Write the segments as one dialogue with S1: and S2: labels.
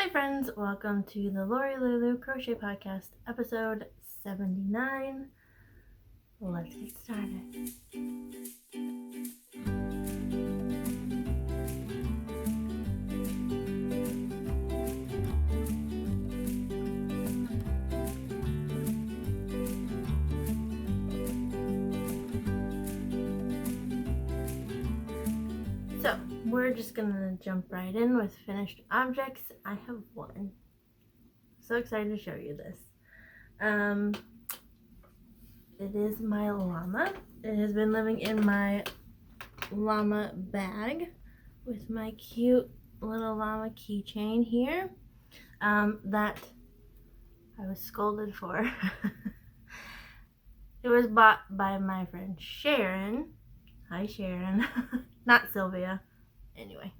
S1: Hi friends, welcome to the Lulu Crochet Podcast, episode 79. Let's get started. So, we're just gonna jump right in with finished objects. I have one. So excited to show you this. It is my llama. It has been living in my llama bag with my cute little llama keychain here that I was scolded for. It was bought by my friend Sharon. Hi Sharon. Not Sylvia. Anyway,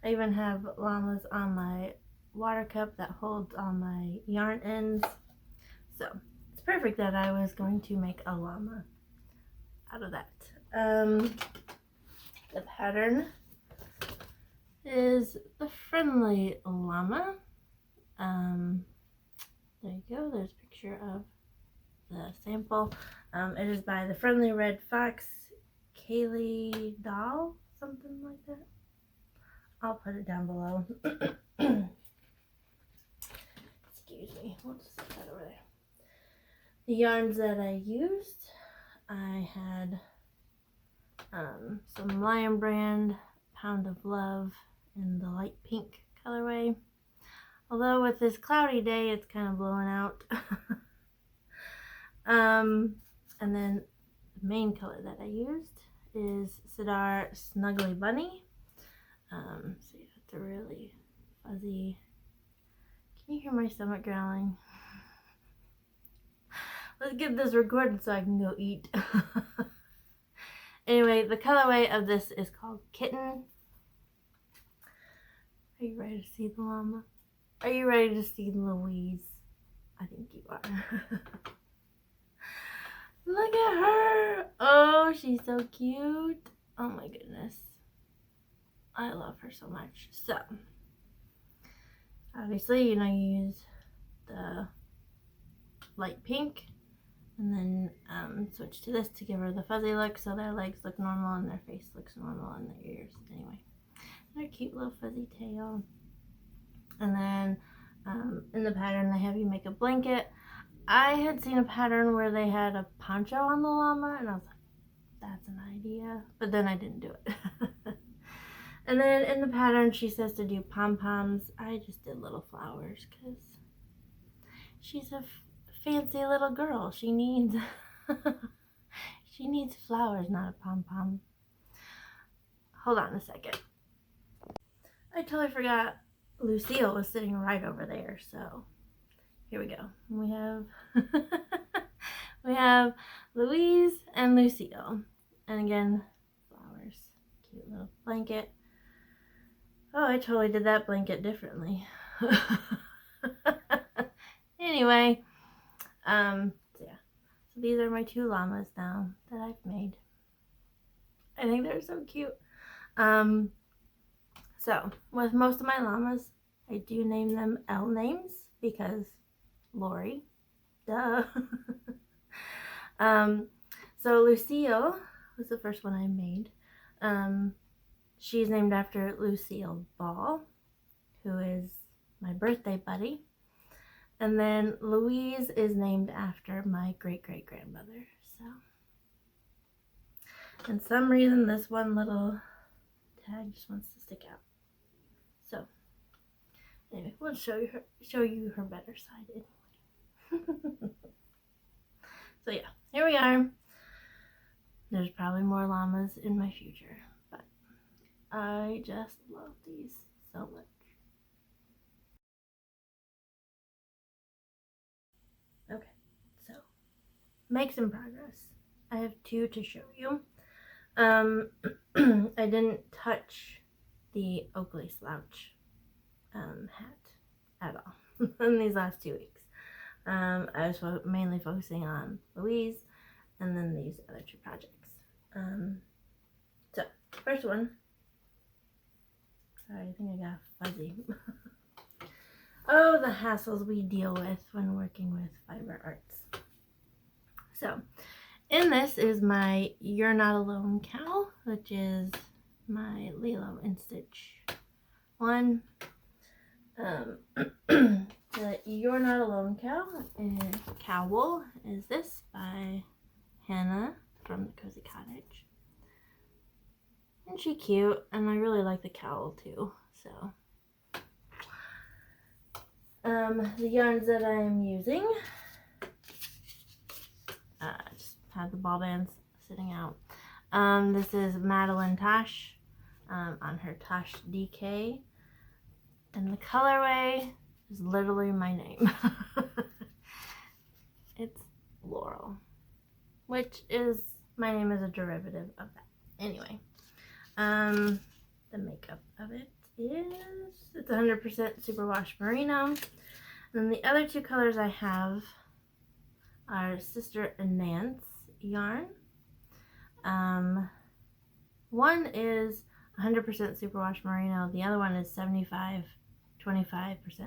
S1: I even have llamas on my water cup that holds all my yarn ends. So it's perfect that I was going to make a llama out of that. The pattern is the Friendly Llama. There you go. There's a picture of the sample. It is by the Friendly Red Fox, Kaylee Doll, something like that. I'll put it down below. Excuse me. We'll just set that over there. The yarns that I used, I had some Lion Brand, Pound of Love, in the light pink colorway. Although with this cloudy day, it's kind of blowing out. And then the main color that I used is Sidar Snuggly Bunny. So it's a really fuzzy. Can you hear my stomach growling? Let's get this recorded so I can go eat. Anyway, the colorway of this is called Kitten. Are you ready to see the llama? Are you ready to see Louise? I think you are. Look at her! Oh, she's so cute. Oh my goodness. I love her so much. So, obviously, you use the light pink and then switch to this to give her the fuzzy look so their legs look normal and their face looks normal and their ears. Anyway, their cute little fuzzy tail. And then in the pattern, they have you make a blanket. I had seen a pattern where they had a poncho on the llama, and I was like, that's an idea. But then I didn't do it. And then in the pattern, she says to do pom-poms. I just did little flowers because she's a fancy little girl. She needs she needs flowers, not a pom-pom. Hold on a second. I totally forgot Lucille was sitting right over there, so here we go. We have we have Louise and Lucille. And again, flowers. Cute little blanket. Oh, I totally did that blanket differently. Anyway, yeah. So these are my two llamas now that I've made. I think they're so cute. So with most of my llamas, I do name them L names because Lori, duh. So Lucille was the first one I made. She's named after Lucille Ball, who is my birthday buddy. And then Louise is named after my great-great-grandmother. So, and some reason this one little tag just wants to stick out. So, anyway, we'll show you her better side anyway. So yeah, here we are. There's probably more llamas in my future, but I just love these so much. Okay, so make some progress. I have two to show you. I didn't touch the Oakley slouch hat at all in these last 2 weeks. I was mainly focusing on Louise and then these other two projects. So, first one. Sorry, I think I got fuzzy. Oh, the hassles we deal with when working with fiber arts. So, in this is my You're Not Alone cowl, which is my Lilo and Stitch one. The You're Not Alone cowl is this by Hannah from the Cozy Cottage. Isn't she cute? And I really like the cowl too. So, the yarns that I am using, just have the ball bands sitting out. This is Madeline Tosh on her Tosh DK, and the colorway is literally my name. It's Laurel, which is, my name is a derivative of that. Anyway, the makeup of it is, it's 100% superwash merino. And then the other two colors I have are Sister and Nance yarn. One is 100% superwash merino. The other one is 25%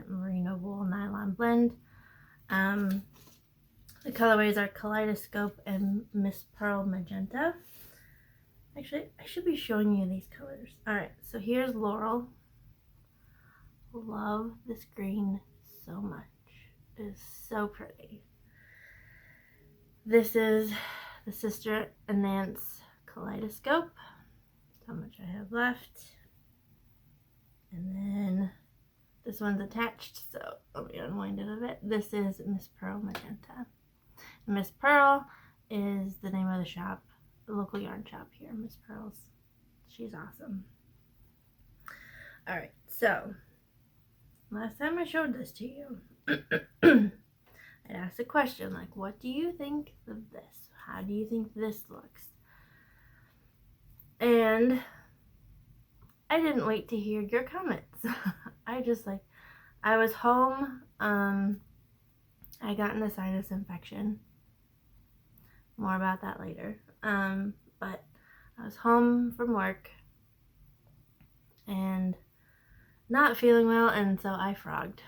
S1: merino wool nylon blend. The colorways are Kaleidoscope and Miss Pearl Magenta. Actually, I should be showing you these colors. Alright, so here's Laurel. Love this green so much. It is so pretty. This is the Sister and Nance Kaleidoscope. That's how much I have left. And then this one's attached, so let me unwind it a bit. This is Miss Pearl Magenta. Miss Pearl is the name of the shop, the local yarn shop here, Miss Pearl's. She's awesome. Alright, so last time I showed this to you, I asked a question like, what do you think of this? How do you think this looks? And I didn't wait to hear your comments. I was home, I got a sinus infection. More about that later. But I was home from work and not feeling well, and so I frogged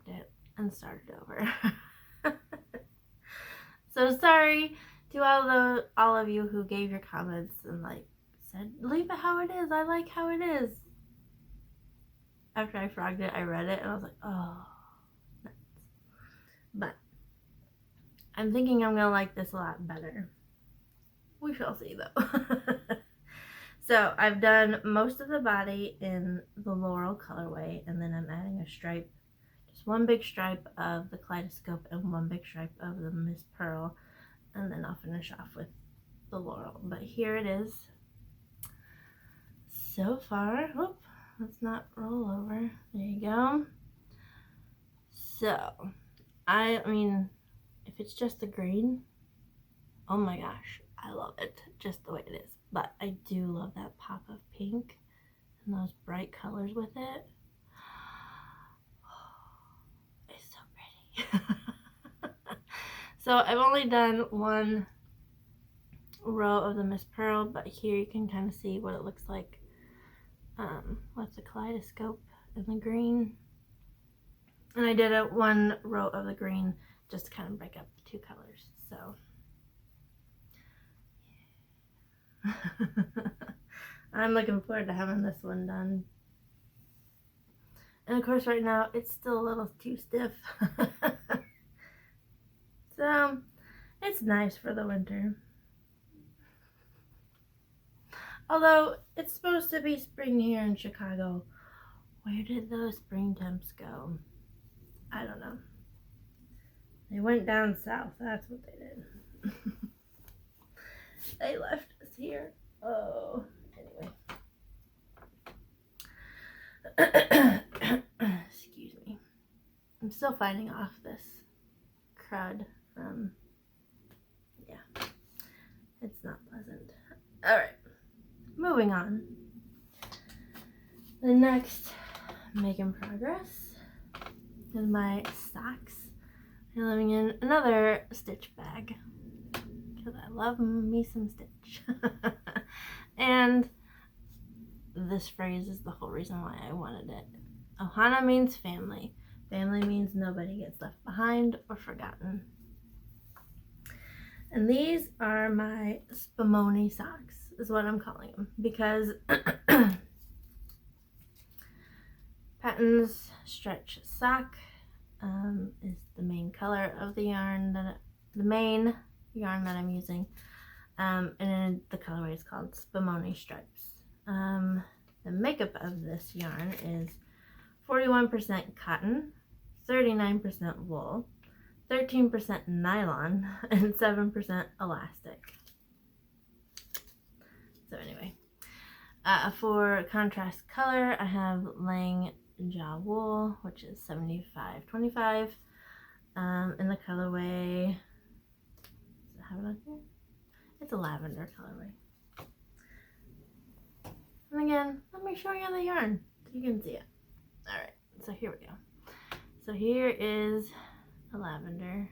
S1: it and started over. So sorry to all of you who gave your comments and like said, leave it how it is, I like how it is. After I frogged it, I read it and I was like, oh, nuts. But I'm thinking I'm gonna like this a lot better. We shall see though. So I've done most of the body in the Laurel colorway, and then I'm adding a stripe, just one big stripe of the Kaleidoscope and one big stripe of the Miss Pearl, and then I'll finish off with the Laurel. But here it is so far. Whoop, let's not roll over. There you go. So I mean, if it's just the green, oh my gosh, I love it just the way it is. But I do love that pop of pink and those bright colors with it. It's so pretty. So I've only done one row of the Miss Pearl, but here you can kind of see what it looks like with the Kaleidoscope and the green. And I did one row of the green just to kind of break up the two colors. So I'm looking forward to having this one done. And of course right now it's still a little too stiff. So it's nice for the winter. Although it's supposed to be spring here in Chicago. Where did those spring temps go? I don't know. They went down south. That's what they did. They left us here. Oh, anyway. Excuse me. I'm still fighting off this crud from, yeah, it's not pleasant. Alright, moving on. The next making progress is my socks. I'm living in another stitch bag because I love me some stitch. And this phrase is the whole reason why I wanted it. Ohana means family. Family means nobody gets left behind or forgotten. And these are my Spumoni socks, is what I'm calling them, because Patton's Stretch Sock is the main color of the yarn the main yarn that I'm using, and the colorway is called Spumoni Stripes. The makeup of this yarn is 41% cotton, 39% wool, 13% nylon, and 7% elastic. So anyway, for contrast color, I have Lang Jaw Wool, which is 75/25, in the colorway, does it have it on here? It's a lavender colorway. And again, let me show you the yarn so you can see it. Alright, so here we go. So here is the lavender,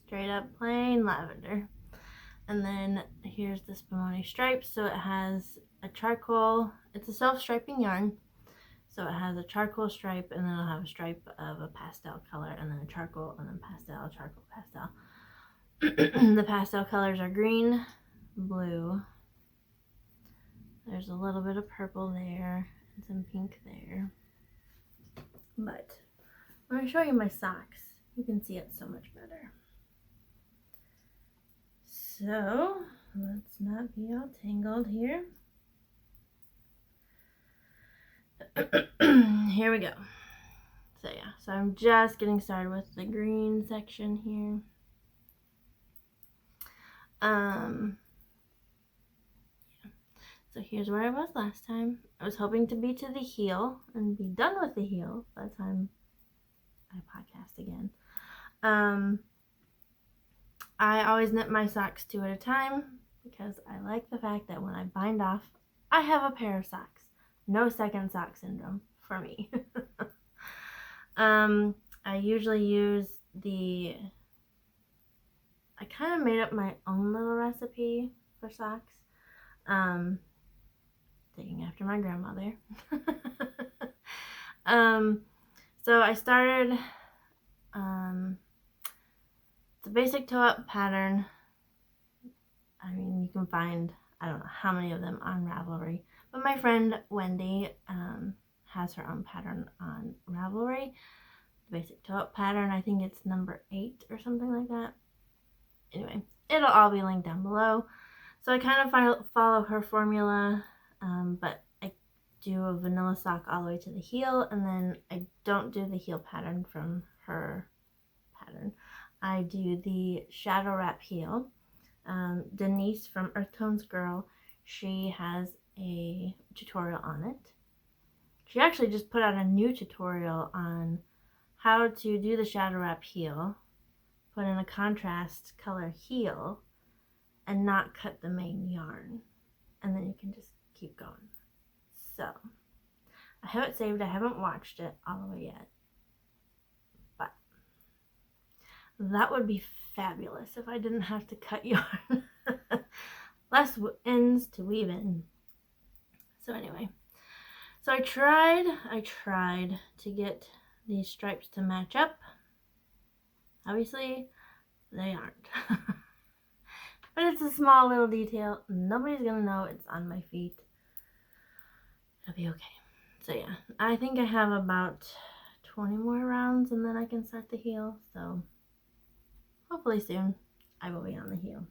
S1: straight up plain lavender. And then here's the Spumoni stripes. So it has a charcoal, it's a self-striping yarn. So it has a charcoal stripe, and then it'll have a stripe of a pastel color, and then a charcoal, and then pastel, charcoal, pastel. The pastel colors are green, blue. There's a little bit of purple there, and some pink there. But when I show you my socks, you can see it so much better. So let's not be all tangled here. Here we go. So yeah, so I'm just getting started with the green section here. Yeah. So here's where I was last time. I was hoping to be to the heel and be done with the heel by the time I podcast again. I always knit my socks 2 at a time because I like the fact that when I bind off, I have a pair of socks. No second sock syndrome for me. I usually use I kind of made up my own little recipe for socks. Taking after my grandmother. So I started, the basic toe-up pattern. I mean, you can find, I don't know how many of them on Ravelry, but my friend Wendy has her own pattern on Ravelry. The basic toe-up pattern, I think it's number 8 or something like that. Anyway, it'll all be linked down below. So I kind of follow her formula, but I do a vanilla sock all the way to the heel, and then I don't do the heel pattern from her pattern. I do the shadow wrap heel. Denise from Earth Tones Girl, she has a tutorial on it. She actually just put out a new tutorial on how to do the shadow wrap heel, put in a contrast color heel, and not cut the main yarn, and then you can just keep going. So I have it saved. I haven't watched it all the way yet, but that would be fabulous if I didn't have to cut yarn. Less ends to weave in. So anyway, so I tried to get these stripes to match up. Obviously they aren't. But it's a small little detail. Nobody's gonna know it's on my feet. It'll be okay. So yeah, I think I have about 20 more rounds and then I can start the heel. So hopefully soon I will be on the heel.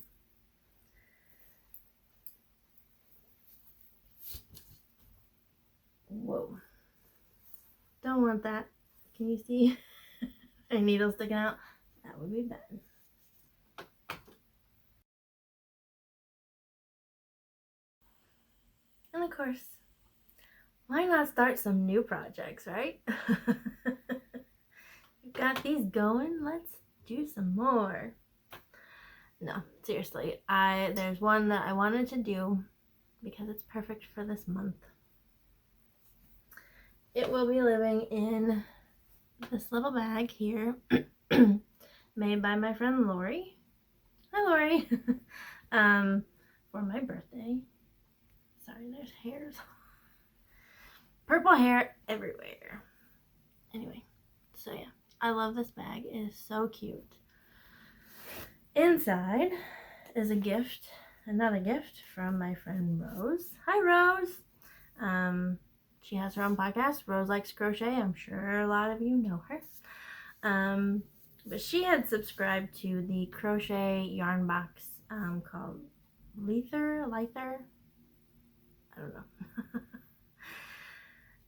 S1: Whoa. Don't want that. Can you see my needle sticking out? That would be bad. And of course, why not start some new projects, right? You've got these going, let's do some more. No, seriously, there's one that I wanted to do because it's perfect for this month. It will be living in this little bag here, made by my friend Lori. Hi, Lori. For my birthday. Sorry, there's hairs. Purple hair everywhere. Anyway, so yeah, I love this bag. It is so cute. Inside is a gift, another gift from my friend Rose. Hi, Rose. She has her own podcast, Rose Likes Crochet. I'm sure a lot of you know her. But she had subscribed to the crochet yarn box called Lether. I don't know.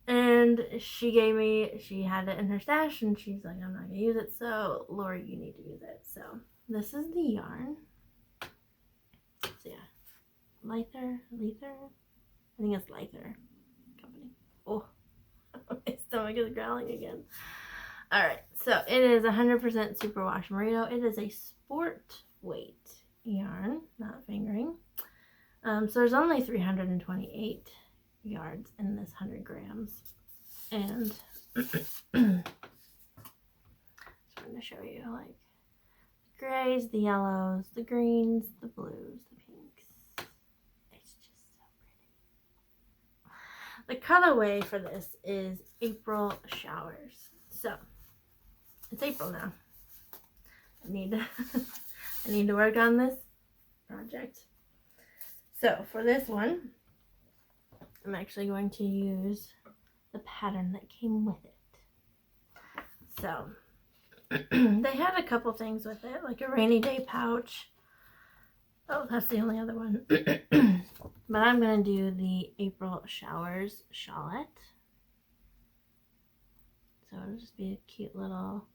S1: And she had it in her stash, and she's like, I'm not gonna use it, so Lori, you need to use it. So this is the yarn. So yeah, Lether. I think it's Lether company. Oh, my stomach is growling again. Alright, so it is 100% superwash merino. It is a sport weight yarn, not fingering. So there's only 328 yards in this 100 grams. And just wanted to show you like the grays, the yellows, the greens, the blues, the pinks. It's just so pretty. The colorway for this is April Showers. So it's April now. I need to work on this project. So for this one, I'm actually going to use the pattern that came with it. So they had a couple things with it, like a rainy day pouch. Oh, that's the only other one. But I'm going to do the April Showers Shawlette. So it'll just be a cute little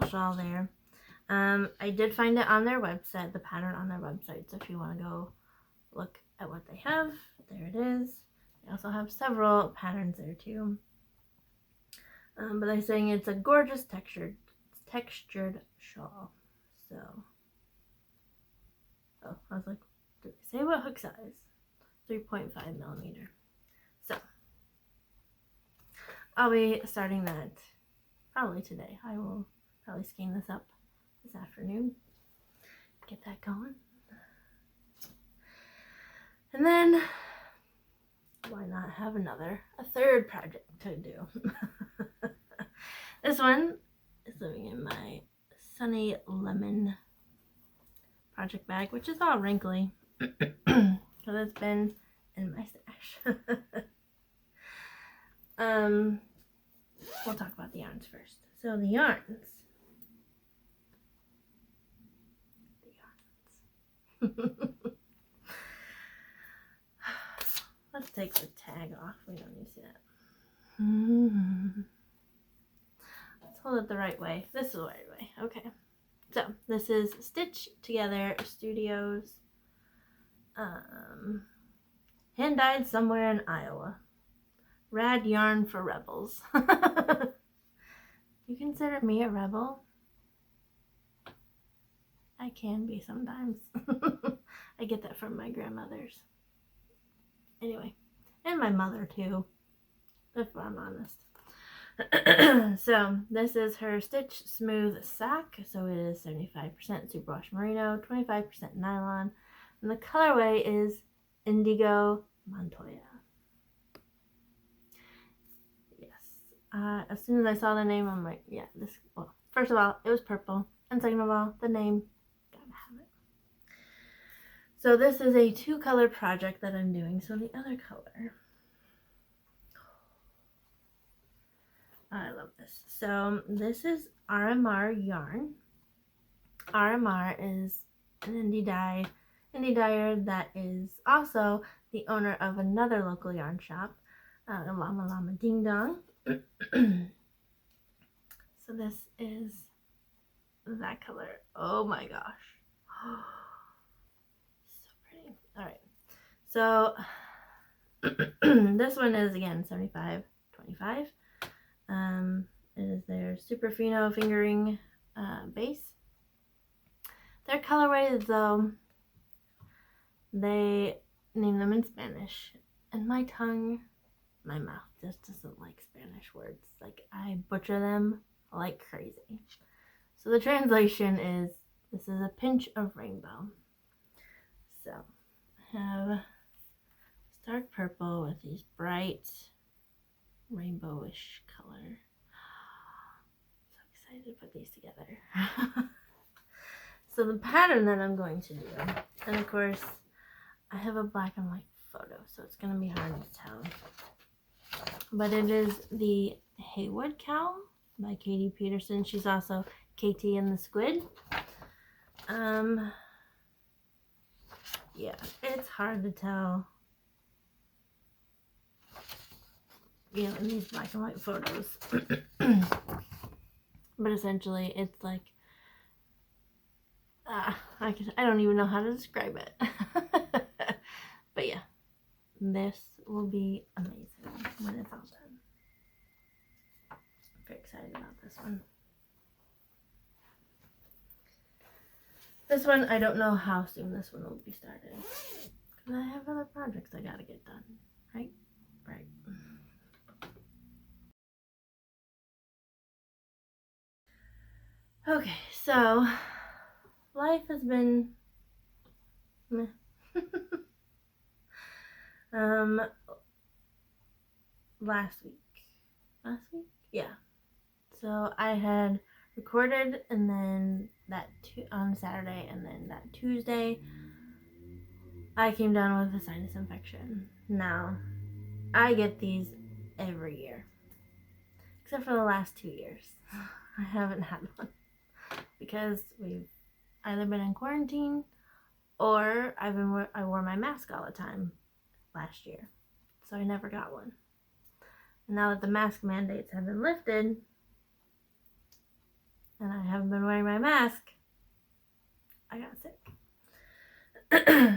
S1: shawl there. I did find it on their website, the pattern on their website. So if you want to go look at what they have, there it is. They also have several patterns there too. But they're saying it's a gorgeous textured shawl. So, oh, I was like, did they say what hook size? 3.5 millimeter. So, I'll be starting that probably today. I will probably skein this up this afternoon. Get that going. And then, why not have a third project to do? This one is living in my Sunny Lemon project bag, which is all wrinkly because it's been in my stash. We'll talk about the yarns first. So the yarns. Let's take the tag off. We don't need to see that. Let's hold it the right way. This is the right way. Okay. So this is Stitch Together Studios. Hand dyed somewhere in Iowa. Rad yarn for rebels. You consider me a rebel? I can be sometimes. I get that from my grandmothers. Anyway, and my mother too, if I'm honest. So this is her Stitch Smooth Sock. So it is 75% superwash merino, 25% nylon, and the colorway is Indigo Montoya. Yes. As soon as I saw the name, I'm like, yeah, this. Well, first of all, it was purple, and second of all, the name. So this is a 2-color project that I'm doing. So the other color, I love this. So this is RMR yarn. RMR is an indie dyer that is also the owner of another local yarn shop, Llama Ding Dong. So this is that color. Oh my gosh. Alright, so this one is again 75-25. It is their Super Fino fingering base. Their colorways, though, they name them in Spanish, and my mouth just doesn't like Spanish words. Like, I butcher them like crazy. So the translation is, this is a pinch of rainbow. So have dark purple with these bright rainbowish color. excited to put these together. So the pattern that I'm going to do, and of course I have a black and white photo, so it's going to be hard to tell. But it is the Haywood Cow by Katie Peterson. She's also KT and the Squid. Yeah, it's hard to tell, you know, in these black and white photos. But essentially it's like, I don't even know how to describe it. But yeah, this will be amazing when it's all done. I'm very excited about this one. This one, I don't know how soon this one will be started, because I have other projects I gotta get done, right? Right. Okay, so life has been meh. Last week? Yeah. So I had recorded, and then on Saturday, and then that Tuesday, I came down with a sinus infection. Now, I get these every year, except for the last 2 years. I haven't had one because we've either been in quarantine or I wore my mask all the time last year, so I never got one. And now that the mask mandates have been lifted and I haven't been wearing my mask, I got sick.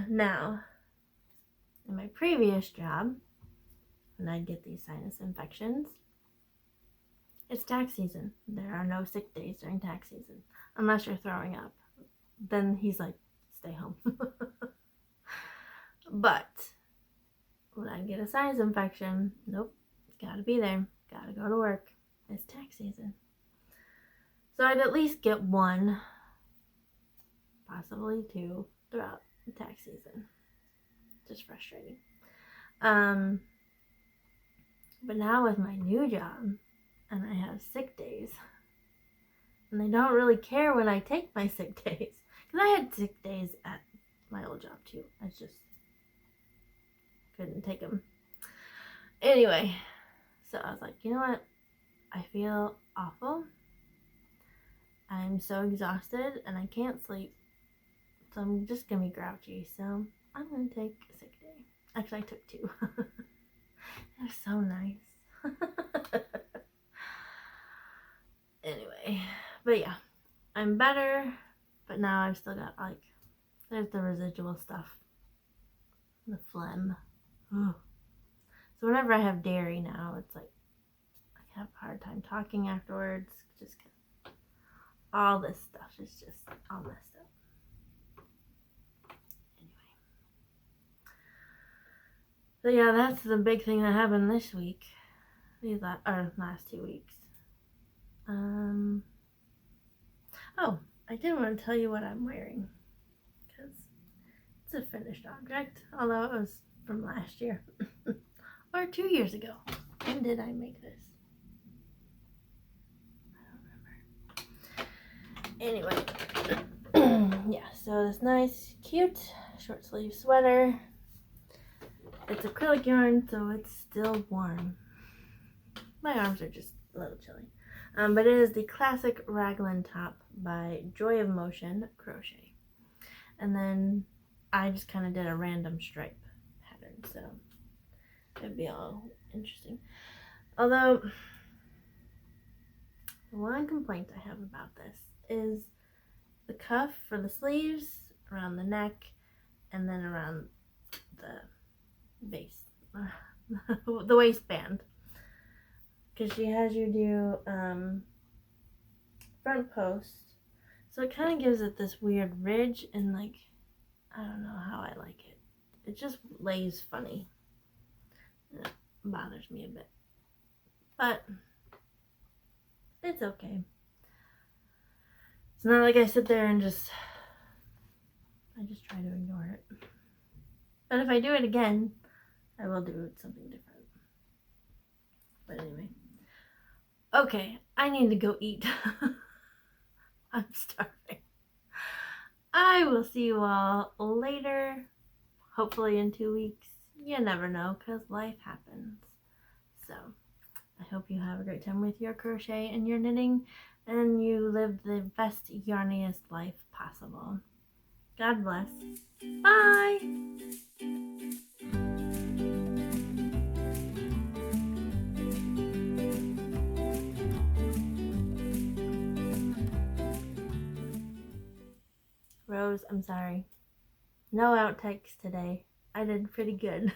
S1: Now, in my previous job, when I'd get these sinus infections, it's tax season. There are no sick days during tax season unless you're throwing up. Then he's like, stay home. But when I get a sinus infection, nope, gotta be there, gotta go to work. It's tax season. So I'd at least get one, possibly two, throughout the tax season. Just frustrating. But now with my new job, and I have sick days, and they don't really care when I take my sick days, because I had sick days at my old job too. I just couldn't take them. Anyway, so I was like, you know what? I feel awful. I'm so exhausted and I can't sleep. So I'm just gonna be grouchy. So I'm gonna take a sick day. Actually, I took 2. It was so nice. Anyway, but yeah, I'm better. But now I've still got, like, there's the residual stuff. The phlegm. Ugh. So whenever I have dairy now, it's like I have a hard time talking afterwards. Just cause all this stuff is just all messed up. Anyway. So yeah, that's the big thing that happened this week. These last 2 weeks. Oh, I did want to tell you what I'm wearing, because it's a finished object, although it was from last year. Or 2 years ago. When did I make this? I don't remember. Anyway. Yeah, so this nice, cute, short sleeve sweater. It's acrylic yarn, so it's still warm. My arms are just a little chilly. But it is the classic raglan top by Joy of Motion Crochet. And then I just kind of did a random stripe pattern, so it'd be all interesting. Although, the one complaint I have about this is the cuff for the sleeves, around the neck, and then around the base, the waistband. Because she has you do front post, so it kind of gives it this weird ridge, and like, I don't know how I like it. It just lays funny. It bothers me a bit, but it's okay. It's not like I sit there and I just try to ignore it. But if I do it again, I will do something different. But anyway. Okay, I need to go eat. I'm starving. I will see you all later, hopefully in 2 weeks. You never know, because life happens. So I hope you have a great time with your crochet and your knitting, and you live the best, yarniest life possible. God bless. Bye! Rose, I'm sorry. No outtakes today. I did pretty good.